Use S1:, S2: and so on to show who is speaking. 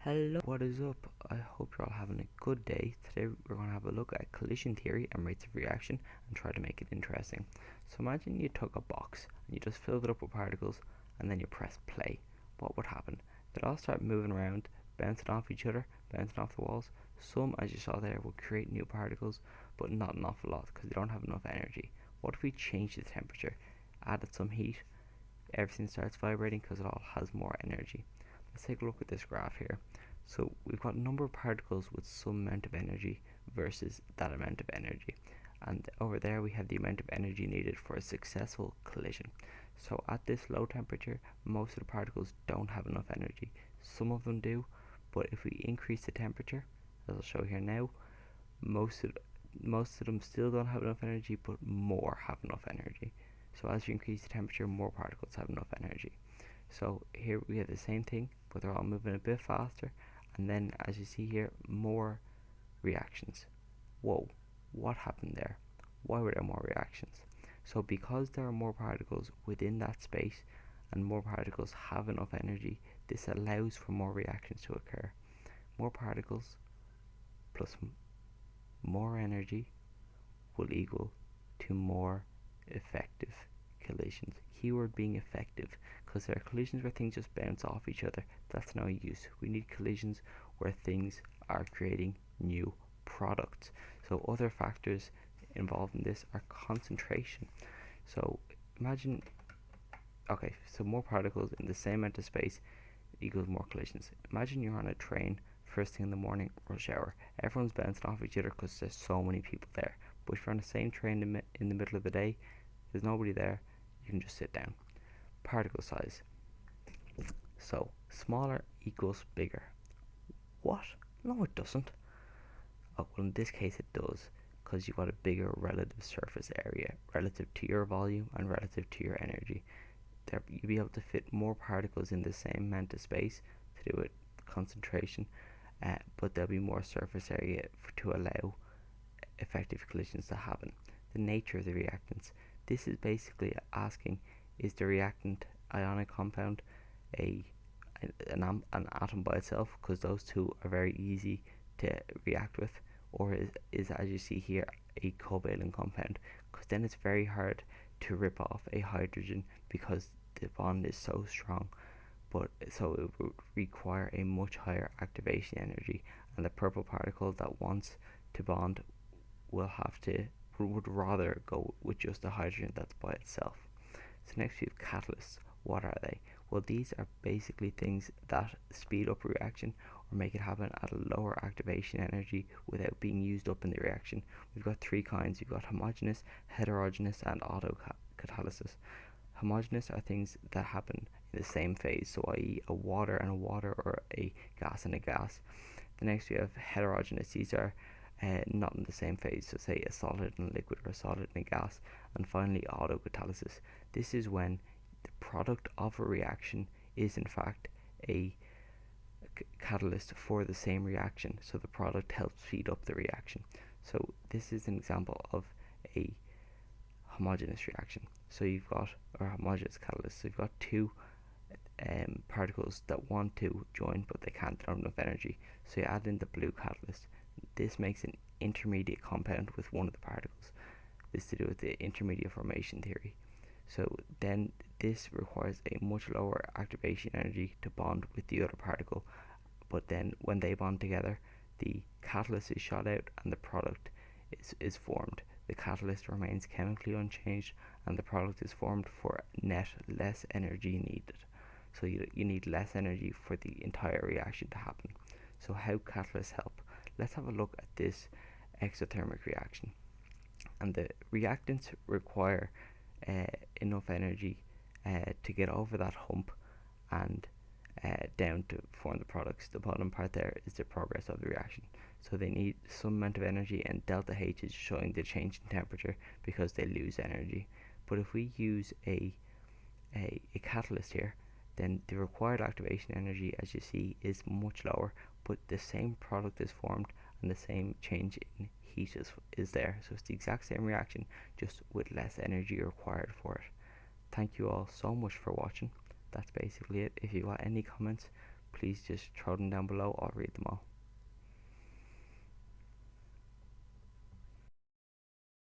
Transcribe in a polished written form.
S1: Hello, what is up? I hope you're all having a good day. Today we're going to have a look at collision theory and rates of reaction and try to make it interesting. So imagine you took a box and you just filled it up with particles and then you press play. What would happen? They'd all start moving around, bouncing off each other, bouncing off the walls. Some, as you saw there, would create new particles, but not an awful lot because they don't have enough energy. What if we change the temperature, added some heat, everything starts vibrating because it all has more energy. Let's take a look at this graph here. So we've got a number of particles with some amount of energy versus that amount of energy. And over there we have the amount of energy needed for a successful collision. So at this low temperature, most of the particles don't have enough energy. Some of them do, but if we increase the temperature, as I'll show here now, most of them still don't have enough energy, but more have enough energy. So as you increase the temperature, more particles have enough energy. So here we have the same thing, but they're all moving a bit faster, and then as you see here, more reactions. Whoa, what happened there? Why were there more reactions? So because there are more particles within that space and more particles have enough energy, this allows for more reactions to occur. More particles plus more energy will equal to more effective collisions. Keyword being effective, because there are collisions where things just bounce off each other. That's no use. We need collisions where things are creating new products. So other factors involved in this are concentration. So imagine, okay, so more particles in the same amount of space equals more collisions. Imagine you're on a train first thing in the morning, rush hour. Everyone's bouncing off each other because there's so many people there. But if you're on the same train in the middle of the day, there's nobody there, you can just sit down. Particle size. So smaller equals bigger. What? No, it doesn't. Oh, well, in this case it does, because you've got a bigger relative surface area relative to your volume and relative to your energy. There, you'll be able to fit more particles in the same amount of space to do with concentration, but there'll be more surface area to allow effective collisions to happen. The nature of the reactants. This is basically asking, is the reactant ionic compound an atom by itself, because those two are very easy to react with, or is as you see here a covalent compound, because then it's very hard to rip off a hydrogen because the bond is so strong. But so it would require a much higher activation energy, and the purple particle that wants to bond would rather go with just a hydrogen that's by itself. So next we have catalysts. What are they? Well, these are basically things that speed up a reaction or make it happen at a lower activation energy without being used up in the reaction. We've got three kinds. We've got homogeneous, heterogeneous, and autocatalysis. Homogeneous are things that happen in the same phase, so i.e. a water and a water, or a gas and a gas. The next we have heterogeneous. These are not in the same phase, so say a solid and a liquid, or a solid and a gas. And finally, autocatalysis. This is when the product of a reaction is in fact a catalyst for the same reaction, so the product helps speed up the reaction. So this is an example of a homogeneous reaction. So you've got, or homogeneous catalyst, so you've got two particles that want to join but they can't, they don't have enough energy, so you add in the blue catalyst. This makes an intermediate compound with one of the particles. This is to do with the intermediate formation theory. So then this requires a much lower activation energy to bond with the other particle, but then when they bond together, the catalyst is shot out and the product is formed. The catalyst remains chemically unchanged and the product is formed for net less energy needed. So you need less energy for the entire reaction to happen. So how catalysts help? Let's have a look at this exothermic reaction. And the reactants require enough energy to get over that hump and down to form the products. The bottom part there is the progress of the reaction. So they need some amount of energy, and delta H is showing the change in temperature because they lose energy. But if we use a catalyst here, then the required activation energy, as you see, is much lower, but the same product is formed and the same change in heat is there. So it's the exact same reaction, just with less energy required for it. Thank you all so much for watching. That's basically it. If you got any comments, please just throw them down below. I'll read them all.